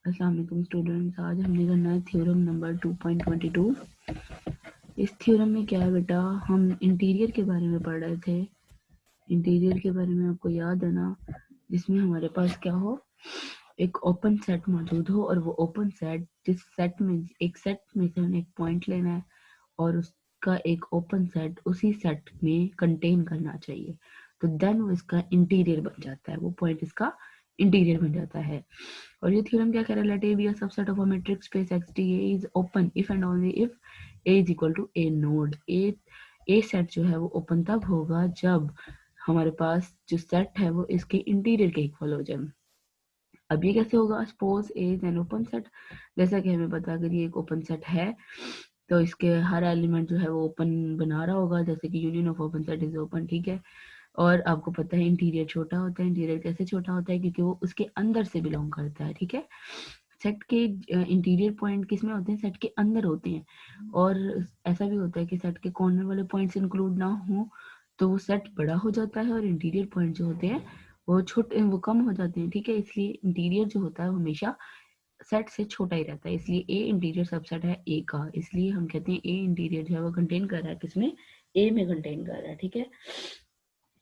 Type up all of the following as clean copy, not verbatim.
अस्सलाम वालेकुम स्टूडेंट्स, आज हमने करना है थ्योरम नंबर 2.22। इस थ्योरम में क्या है बेटा, हम इंटीरियर के बारे में पढ़ रहे थे। इंटीरियर के बारे में आपको याद है ना, जिसमें हमारे पास क्या हो, एक ओपन सेट मौजूद हो और वो ओपन सेट जिस सेट में एक सेट में से हमें एक पॉइंट लेना है और उसका एक ओपन सेट उसी सेट में कंटेन करना चाहिए, तो देन वो इसका इंटीरियर बन जाता है, वो पॉइंट इसका इंटीरियर बन जाता है। और ये थ्योरम क्या कह रहा है, let A be a subset of a metric space X D A is open if and only if A is equal to A nought. A set जो है वो ओपन तब होगा जब हमारे पास जो सेट है वो इसके इंटीरियर के इक्वल हो जाए। अब ये कैसे होगा, suppose A is an open set, जैसा कि हमें पता, अगर ये एक ओपन सेट है तो इसके हर एलिमेंट जो है वो ओपन बना रहा होगा, जैसे कि union of open set is open, ठीक है। और आपको पता है इंटीरियर छोटा होता है। इंटीरियर कैसे छोटा होता है, क्योंकि वो उसके अंदर से बिलोंग करता है, ठीक है। सेट के इंटीरियर पॉइंट किस में होते हैं, सेट के अंदर होते हैं। और ऐसा भी होता है कि सेट के कॉर्नर वाले पॉइंट्स इंक्लूड ना हो तो वो सेट बड़ा हो जाता है और इंटीरियर पॉइंट जो होते हैं वो कम हो जाते हैं, ठीक है। इसलिए इंटीरियर जो होता है हमेशा सेट से छोटा ही रहता है, इसलिए ए इंटीरियर सबसेट है ए का, इसलिए हम कहते हैं ए इंटीरियर जो है वो कंटेन कर रहा है किसमें, ए में कंटेन कर रहा है, ठीक है।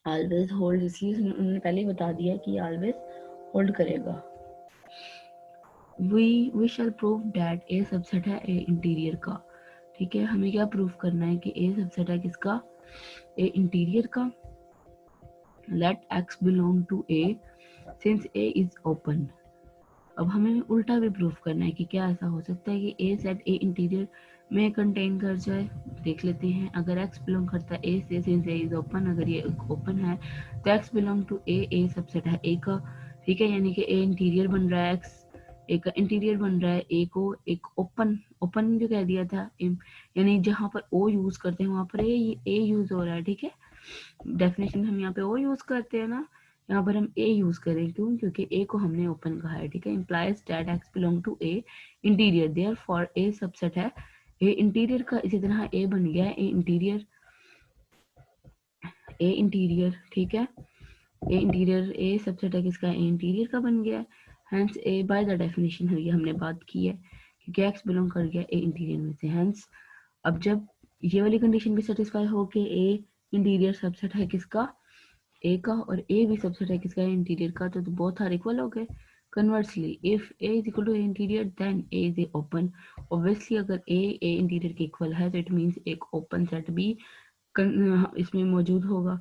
ऑलवेज होल्ड, इसलिए उन्होंने पहले ही बता दिया कि ऑलवेज होल्ड करेगा। We shall prove that A subset है ए इंटीरियर का, ठीक है। हमें क्या प्रूफ करना है कि ए सबसेट है किसका, ए इंटीरियर का। Let x belong to A since A is open. अब हमें उल्टा भी प्रूफ करना है कि क्या ऐसा हो सकता है कि ए सेट ए इंटीरियर में कंटेन कर जाए। देख लेते हैं, अगर x बिलोंग करता है ए से, सिंस ए इज ओपन, अगर ये ओपन है तो x belong to A subset है ए का, ठीक है। यानी कि ए इंटीरियर बन रहा है, x ए का इंटीरियर बन रहा है ए को एक ओपन ओपन जो कह दिया था, यानी जहां पर ओ यूज करते हैं वहां पर ए यूज हो रहा है, ठीक है। डेफिनेशन हम यहाँ पे ओ यूज करते हैं ना, यहाँ पर हम ए यूज करें, क्यों, क्योंकि ए को हमने ओपन कहा है, ठीक है। Implies that x belong to A interior, therefore A subset है ए इंटीरियर का। इसी तरह ए बन गया है ए इंटीरियर, ठीक है। ए इंटीरियर ए सबसेट है किसका, ए इंटीरियर का बन गया है। Hence A bye the definition है, ये हमने बात की है, क्योंकि एक्स बिलोंग कर गया ए इंटीरियर में से। हेंस अब जब ये वाली कंडीशन भी सेटिस्फाई हो के ए इंटीरियर सबसेट है किसका, ए का, और ए भी सबसेट है किसका, इंटीरियर का, तो बोथ आर इक्वल हो गए। Conversely if A is equal to A interior then A is a open. Obviously अगर ए इंटीरियर के इक्वल है तो इट मींस एक ओपन सेट भी इसमें मौजूद होगा,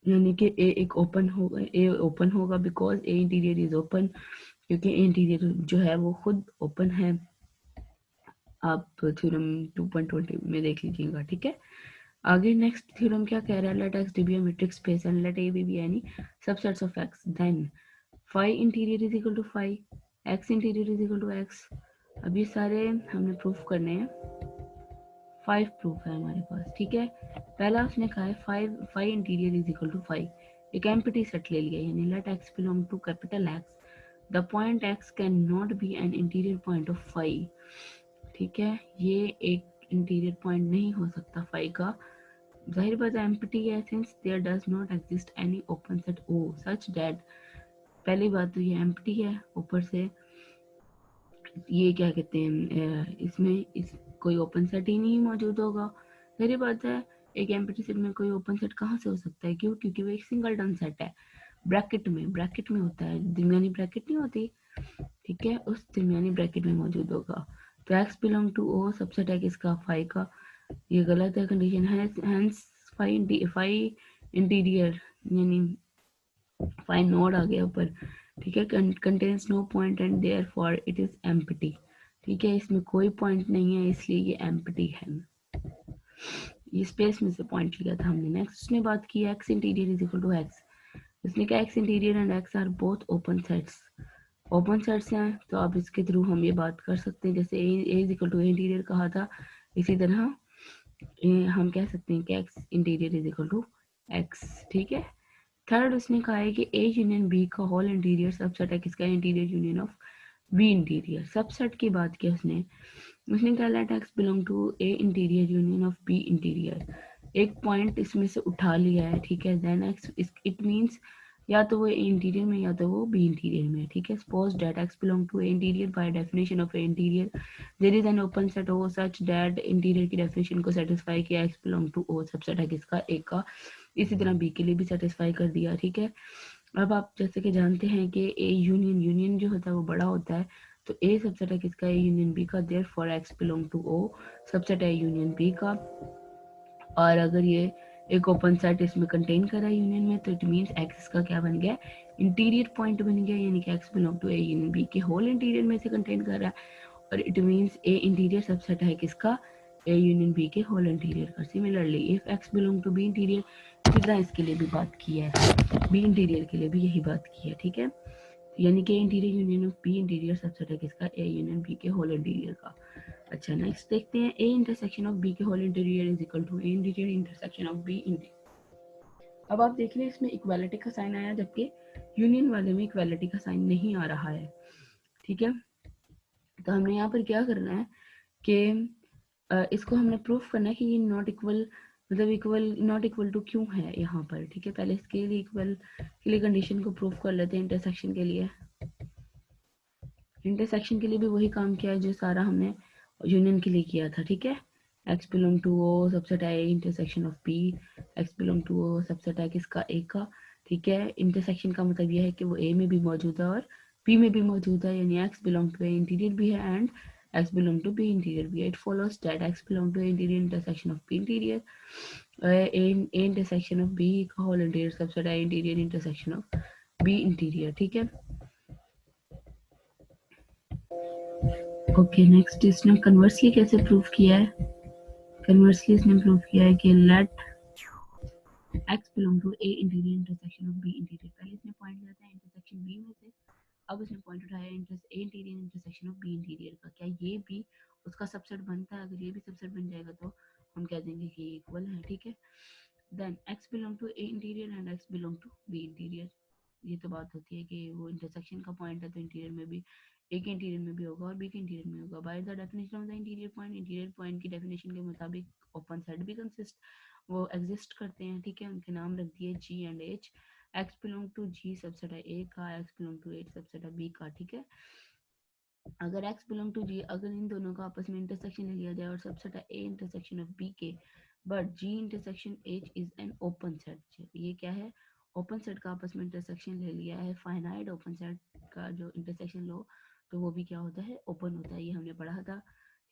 यानी कि ए एक ओपन होगा, ए ओपन होगा because A interior is open, क्योंकि ए इंटीरियर जो है वो खुद ओपन है। आप थ्योरम 2.20 में देख लीजिएगा, ठीक है। आगे नेक्स्ट थ्योरम क्या कह रहा है, let x be a metric space and let A B any subsets of x, then phi interior is equal to phi, x interior is equal to x. अब ये सारे हमने प्रूफ करने हैं, 5 प्रूफ है हमारे पास, ठीक है। पहला उसने कहा है phi interior is equal to phi, एक एम्प्टी सेट ले लिया, यानी let x belong to capital x, the point x can not be an interior point of phi, ठीक है। ये एक इंटीरियर पॉइंट नहीं हो सकता फाई का, जाहिर बात है एम्प्टी है, since there does not exist any open set O such that. पहली बात तो ये एम्प्टी है, ऊपर से ये क्या कहते हैं, इसमें इस कोई ओपन सेट ही नहीं मौजूद होगा। जाहिर बात है एक एम्प्टी सेट में कोई ओपन सेट कहाँ से हो सकता है, क्यों, क्योंकि वो एक सिंगलटन सेट है, ब्रैकेट में होता है, दरमियानी ब्रैकेट नहीं होती, ठीक है, उस दरमियानी ब्रैकेट में मौजूद होगा। तो x belong to O subset है किसका, फाई का, ये गलत है कंडीशन है। हेंस फाई इंटीरियर यानी फाई नोड आ गया ऊपर, ठीक है, contains no point and therefore it is empty, ठीक है, इसमें कोई पॉइंट नहीं है इसलिए ये एम्प्टी है, ये स्पेस में से पॉइंट लिया था हमने। नेक्स्ट उसने बात की x interior is equal to x, उसने कहा x interior and x are both open sets हैं, तो अब इसके थ्रू हम ये बात कर सकते हैं, जैसे A is equal to interior कहा था, इसी तरह हम कह सकते हैं कि x interior is equal to x, ठीक है। थर्ड उसने कहा है कि ए यूनियन बी का होल इंटीरियर सबसेट है किसका, interior union of B interior. Subset की बात की उसने कहा let x belong to A interior union of B interior, एक पॉइंट इसमें से उठा लिया है, ठीक है, देन एक्स इट मींस या तो वो ए इंटीरियर में या तो वो बी इंटीरियर में, ठीक है। Suppose that x belong to A interior, by definition of A interior there is an open set O such that interior की डेफिनेशन को सेटिस्फाई किया x belong to O subset है किसका, ए का। इसी तरह बी के लिए भी सेटिस्फाई कर दिया, ठीक है। अब आप जैसे कि जानते हैं कि ए यूनियन यूनियन जो होता है वो बड़ा होता है, तो ए सबसेट है किसका, ए यूनियन बी का। Therefore x belong to O subset है यूनियन बी का। और अगर ये एक ओपन सेट इसमें कंटेन कर रहा है यूनियन में, तो इट मीन्स एक्स का क्या बन गया, इंटीरियर पॉइंट बन गया, यानी कि x belong to A union B के होल इंटीरियर में से कंटेन कर रहा है। और it means A interior subset है किसका, ए यूनियन बी के होल इंटीरियर का। Similarly if x belong to B interior, इसी तरह इसके लिए भी बात की है, बी इंटीरियर के लिए भी यही बात की है, ठीक है। यानी कि interior union of B interior subset है किसका, ए यूनियन बी के होल इंटीरियर का। अच्छा नेक्स्ट देखते हैं, ए इंटरसेक्शन ऑफ बी के whole interior is equal to A interior intersection of B interior. अब आप देख रहे हैं इसमें इक्वालिटी का साइन आया, जबकि यूनियन वाले में इक्वालिटी का साइन नहीं आ रहा है, ठीक है। तो हमने यहाँ पर क्या करना है कि इसको हमने प्रूफ करना है कि ये नॉट इक्वल, मतलब इक्वल नॉट इक्वल टू क्यों है यहाँ पर, ठीक है। पहले इसके लिए इक्वल के लिए कंडीशन को प्रूफ कर लेते हैं। इंटरसेक्शन के लिए, इंटरसेक्शन के लिए भी वही काम किया है जो सारा हमने यूनियन के लिए किया था, ठीक है। X belong to O subset है intersection of B, X belong to O subset है किसका, ए का, ठीक है। इंटरसेक्शन का मतलब यह है कि वो ए में भी मौजूद है और बी में भी मौजूद है, यानी x belong to A interior भी है and x belong to B interior भी है। It follows that x belong to A interior intersection of B interior, A intersection of B का होल इंटीरियर सबसेट है interior intersection of B interior, ठीक है। Okay next, इसने conversely कैसे proof किया है, कन्वर्सली इसने प्रूफ किया है कि let x belong to A interior intersection of B interior. पहले इसने पॉइंट लिया था इंटरसेक्शन बी में से, अब इसने पॉइंट उठाया A interior intersection of B interior का। क्या ये भी उसका सबसेट बनता है, अगर ये भी सबसेट बन जाएगा तो हम कह देंगे कि ये इक्वल है, ठीक है। Then x belong to A interior and x belong to B interior, ये तो बात होती है कि वो इंटरसेक्शन का पॉइंट है, तो इंटीरियर में भी ए के इंटीरियर में भी होगा और बी के इंटीरियर में होगा। By the definition of the interior point की डेफिनेशन के मुताबिक ओपन सेट भी कंसिस्ट वो एग्जिस्ट करते हैं, ठीक है। उनके नाम रख दिए G and H. X belong to G subset है ए का, X belong to H subset है बी का, ठीक है। अगर एक्स बिलोंग टू जी, अगर इन दोनों का आपस में इंटरसेक्शन ले लिया जाए और सबसेट है ए इंटरसेक्शन ऑफ बी के, but ji intersection H is an open set, ये क्या है, ओपन सेट का आपस में इंटरसेक्शन ले लिया है, फाइनाइट ओपन सेट का जो इंटरसेक्शन लो तो वो भी क्या होता है, ओपन होता है, ये हमने पढ़ा था,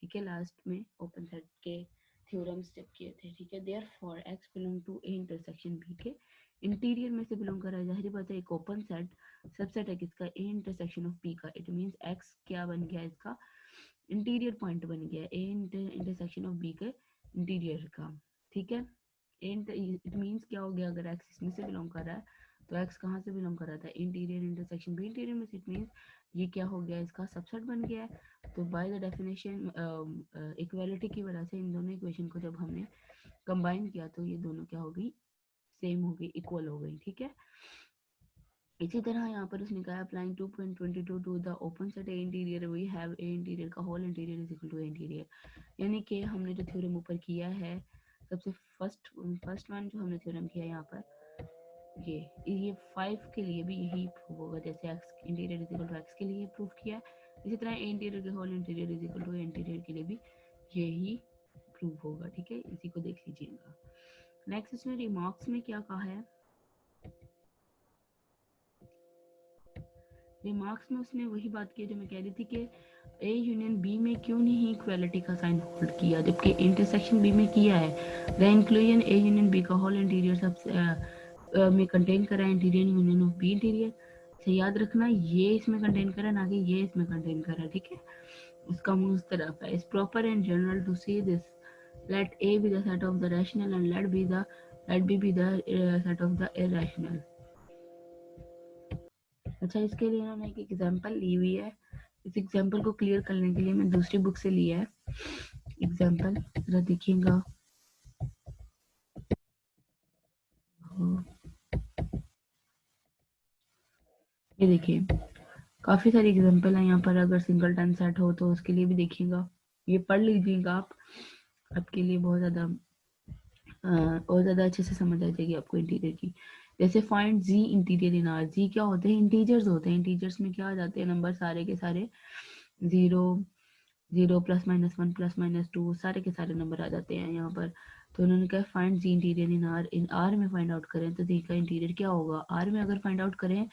ठीक है, लास्ट में ओपन सेट के थ्योरम्स जब किए थे, ठीक है। Therefore x belong to A intersection B के इंटीरियर में से बिलोंग कर रहा है, जाहिर बात है एक ओपन सेट सबसेट है किसका, ए इंटरसेक्शन ऑफ बी का। इट मींस एक्स क्या बन गया, इसका इंटीरियर पॉइंट बन गया, ए इंटरसेक्शन ऑफ बी के इंटीरियर का, ठीक है। इट मींस क्या हो गया, अगर एक्स इसमें से बिलोंग कर रहा है तो एक्स कहाँ से बिलोंग कर रहा था, इंटीरियर इंटरसेक्शन बी इंटीरियर में से, इट मींस ये क्या हो गया, इसका सबसेट बन गया है। तो बाय द डेफिनेशन इक्वालिटी की वजह से इन दोनों इक्वेशन को जब हमने कंबाइन किया तो ये दोनों क्या हो गई, सेम हो गई, इक्वल हो गई, ठीक है। इसी तरह यहाँ पर उसने कहा applying 2.22 to the open set A interior we have A interior का whole interior is equal to A interior, यानी कि हमने जो थ्योरम ऊपर किया है, सबसे फर्स्ट वन जो हमने थ्योरम किया यहाँ पर, ये 5 के लिए भी यही प्रूफ होगा, जैसे x interior is equal to x के लिए प्रूफ किया, इसी तरह ए इंटीरियर के whole interior is equal to A interior के लिए भी यही प्रूफ होगा, ठीक है। इसी को देख लीजिएगा। नेक्स्ट इसमें रिमार्क्स में क्या कहा है, रिमार्क्स में उसने वही बात की जो मैं कह रही थी कि ए यूनियन बी में क्यों नहीं इक्वालिटी का साइन होल्ड किया, जबकि इंटरसेक्शन बी में किया है। The inclusion A union B का होल इंटीरियर सब में कंटेन करा है interior union of B interior से, याद रखना ये इसमें कंटेन करा ना कि ये इसमें कंटेन करा, ठीक है। उसका मुंह उस तरफ है। Is proper and general to see this, let A be the set of the rational and let B be the set of the irrational. अच्छा इसके लिए इन्होंने एक एग्जांपल ली हुई है, इस एग्जांपल को क्लियर करने के लिए मैं दूसरी बुक से लिया है एग्जांपल, जरा देखिएगा। ये देखिए काफी सारी एग्जांपल है यहाँ पर, अगर सिंगल सेट हो तो उसके लिए भी देखिएगा, ये पढ़ लीजिएगा आप, आपके लिए बहुत ज्यादा और ज्यादा अच्छे से समझ आ जाएगी आपको इंटीरियर की। जैसे find G interior in R, G क्या होते हैं, इंटीजर्स होते हैं। इंटीजर्स में क्या आ जाते हैं नंबर सारे के सारे, 0 0 +-1 +-2 सारे के सारे नंबर आ जाते हैं यहाँ पर। तो उन्होंने कहा find G interior in R में फाइंड आउट करें, तो जी का इंटीरियर क्या होगा, आर में अगर फाइंड आउट करें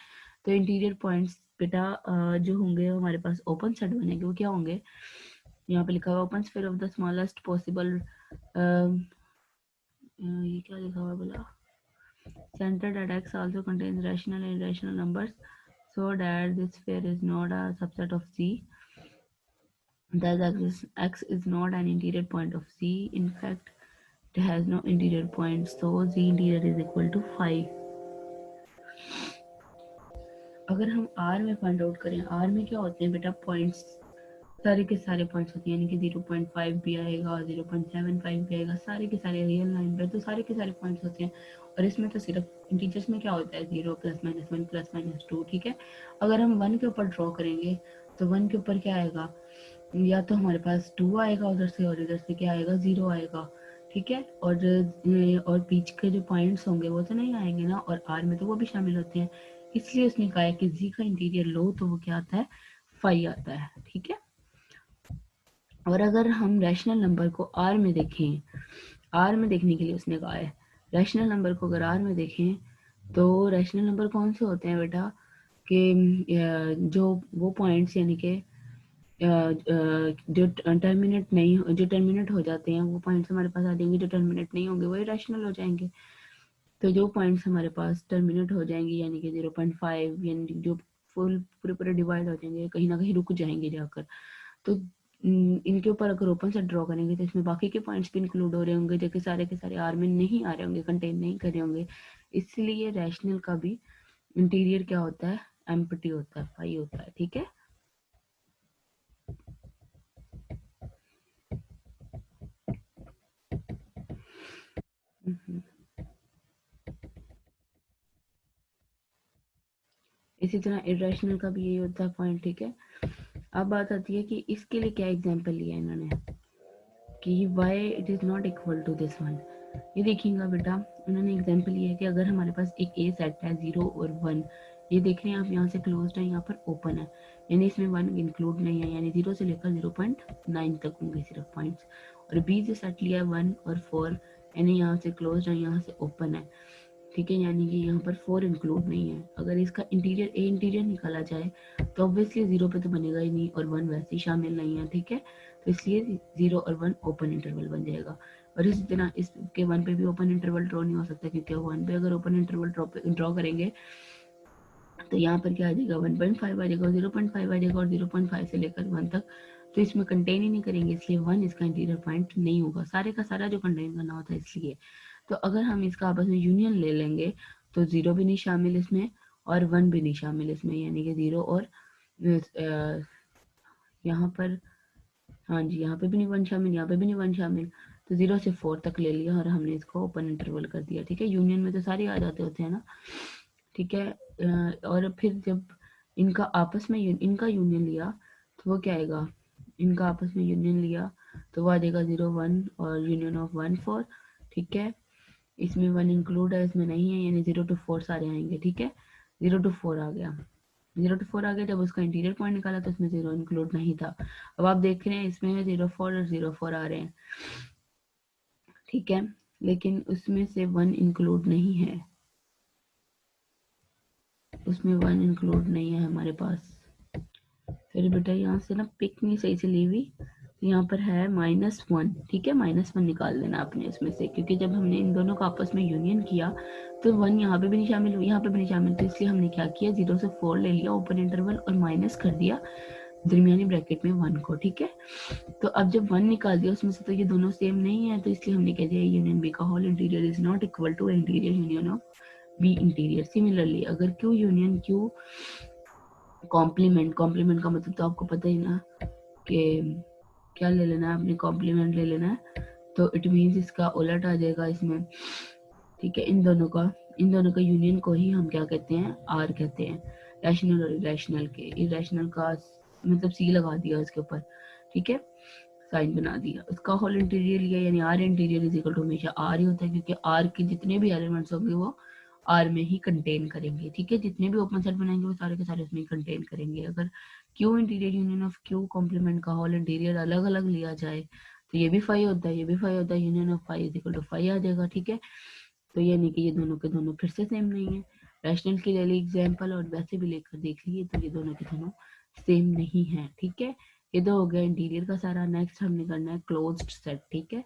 तो इंटीरियर पॉइंट्स बेटा जो होंगे हमारे पास ओपन सेट बनेंगे, वो क्या होंगे, यहाँ पे लिखा हुआ open sphere of the smallest possible, ये क्या लिखा हुआ बोला, center that x also contains rational and irrational numbers so that this sphere is not a subset of C. Thus x is not an interior point of C. In fact, it has no interior point, so Z interior is equal to 5. अगर हम R में find out करें, R में क्या होते हैं बेटा points, सारे के सारे पॉइंट्स होते हैं, यानी कि 0.5 भी आएगा, 0.75 भी आएगा, सारे के सारे रियल लाइन पर तो सारे के सारे पॉइंट्स होते हैं। और इसमें तो सिर्फ इंटीजर्स में क्या होता है 0 +-1 +-2, ठीक है। अगर हम 1 के ऊपर ड्रॉ करेंगे तो 1 के ऊपर क्या आएगा, या तो हमारे पास 2 आएगा उधर से और इधर से क्या आएगा 0 आएगा, ठीक है। और बीच के जो पॉइंट्स होंगे वो तो नहीं आएंगे ना, और आर में तो वो भी शामिल होते हैं, इसलिए उसने कहा है कि जी का इंटीरियर लो तो वो क्या आता है 5 आता है, ठीक है। और अगर हम रैशनल नंबर को आर में देखें, आर में देखने के लिए उसने कहा है रैशनल नंबर को अगर आर में देखें तो रैशनल नंबर कौन से होते हैं बेटा, कि जो वो पॉइंट्स यानी कि जो टर्मिनेट हो जाते हैं वो पॉइंट्स हमारे पास आ जाएंगे, जो टर्मिनेट नहीं होंगे वही रैशनल हो जाएंगे। तो जो पॉइंट्स हमारे पास टर्मिनेट हो जाएंगे यानी कि 0.5, यानी जो फुल पूरे पूरे डिवाइड हो जाएंगे, कहीं ना कहीं रुक जाएंगे जाकर, तो इनके ऊपर अगर ओपन से ड्रॉ करेंगे तो इसमें बाकी के पॉइंट्स भी इंक्लूड हो रहे होंगे जो कि सारे के सारे आर में नहीं आ रहे होंगे, कंटेन नहीं कर रहे होंगे। इसलिए रैशनल का भी इंटीरियर क्या होता है, एम्प्टी होता है, फाई होता है, ठीक है। इसी तरह इरेशनल का भी यही होता है पॉइंट, ठीक है। अब बात आती है कि इसके लिए क्या एग्जांपल लिया इन्होंने, कि why it is not equal to this one. ये देखिएगा बेटा, उन्होंने एग्जांपल लिया है कि अगर हमारे पास एक ए सेट है 0 और 1, ये देख रहे हैं आप, यहाँ से क्लोज्ड है, यहाँ पर ओपन है, यानी इसमें 1 इंक्लूड नहीं है, यानी 0 से लेकर 0.9 तक होंगे सिर्फ पॉइंट्स। और बी जो सेट लिया है 1 और 4, यानी यहाँ से क्लोज्ड है, यहाँ से ओपन है, ठीक है, यानी कि यहाँ पर 4 इंक्लूड नहीं है। अगर इसका इंटीरियर ए इंटीरियर निकाला जाए तो ऑब्वियसली 0 पे तो बनेगा ही नहीं, और 1 वैसे ही शामिल नहीं है, ठीक है। तो इसलिए 0 और 1 ओपन इंटरवल बन जाएगा। और इसी तरह इसके 1 पे भी ओपन इंटरवल ड्रॉ नहीं हो सकता, क्योंकि 1 पे अगर ओपन इंटरवल ड्रॉ करेंगे तो यहाँ पर क्या आ जाएगा 1.5 आ जाएगा, 0.5 आ जाएगा, और 0.5 से लेकर 1 तक तो इसमें कंटेन ही नहीं करेंगे, इसलिए 1 इसका इंटीरियर पॉइंट नहीं होगा, सारे का सारा जो कंटेन करना होता है इसलिए। तो अगर हम इसका आपस में यूनियन ले लेंगे तो 0 भी नहीं शामिल इसमें और 1 भी नहीं शामिल इसमें, यानी कि 0 और यहाँ पर, हाँ जी, यहाँ पे भी नहीं 1 शामिल, यहाँ पे भी नहीं 1 शामिल, तो 0 से 4 तक ले लिया और हमने इसको ओपन इंटरवल कर दिया, ठीक है। यूनियन में तो सारे आ जाते होते हैं ना, ठीक है। और फिर जब इनका आपस में इनका यूनियन लिया तो वो क्या आएगा, इनका आपस में यूनियन लिया तो वो आ जाएगा 0 1 और यूनियन ऑफ 1 4, ठीक है। इसमें 1 इंक्लूड है, इसमें नहीं है, यानी 0 to 4 सारे आएंगे, ठीक है। 0 to 4 आ गया, 0 to 4 आ गया। जब उसका इंटीरियर पॉइंट निकाला तो उसमें 0 इंक्लूड नहीं था। अब आप देख रहे हैं इसमें 0 4 और 0 4 आ रहे हैं, ठीक है, लेकिन उसमें से 1 इंक्लूड नहीं है, उसमें 1 इंक्लूड नहीं है हमारे पास। फिर बेटा यहाँ से ना पिक नहीं सही से ली हुई, यहाँ पर है -1, ठीक है, -1 निकाल देना आपने इसमें से, क्योंकि जब हमने इन दोनों का आपस में यूनियन किया तो 1 यहाँ पे भी नहीं शामिल, यहाँ पे भी नहीं शामिल, तो इसलिए हमने क्या किया 0 से 4 ले लिया ओपन इंटरवल और माइनस कर दिया दरमियानी ब्रैकेट में 1 को, ठीक है। तो अब जब 1 निकाल दिया उसमें से तो ये दोनों सेम नहीं है, तो इसलिए हमने कह दिया यूनियन बी का whole interior is not equal to interior union of B interior. Similarly अगर Q union Q complement, complement का मतलब तो आपको पता ही ना कि क्या ले लेना है, अपने कॉम्प्लीमेंट ले लेना है, तो इट मीन्स इसका उलट आ जाएगा इसमें, ठीक है। इन दोनों का यूनियन को ही हम क्या कहते हैं, आर कहते हैं, रैशनल और इरेशनल के। इरेशनल का मतलब सी लगा दिया उसके ऊपर, ठीक है, साइन बना दिया, उसका होल इंटीरियर लिया, यानी R interior is equal to हमेशा आर ही होता है, क्योंकि आर के जितने भी एलिमेंट्स होंगे वो आर में ही कंटेन करेंगे, ठीक है। जितने भी ओपन सेट बनाएंगे वो सारे के सारे उसमें ही कंटेन करेंगे। अगर Q interior union of Q complement का होल इंटीरियर अलग अलग लिया जाए तो ये भी फाई होता है, ये भी फाई होता है, union of phi is equal to phi आ जाएगा, ठीक है। तो यानी कि ये दोनों के दोनों फिर से सेम नहीं है। रैशनल की ले ली एग्जाम्पल और वैसे भी लेकर देख लिए तो ये दोनों के दोनों सेम नहीं है, ठीक है। ये तो हो गया इंटीरियर का सारा। नेक्स्ट हमने करना है क्लोज्ड सेट, ठीक है।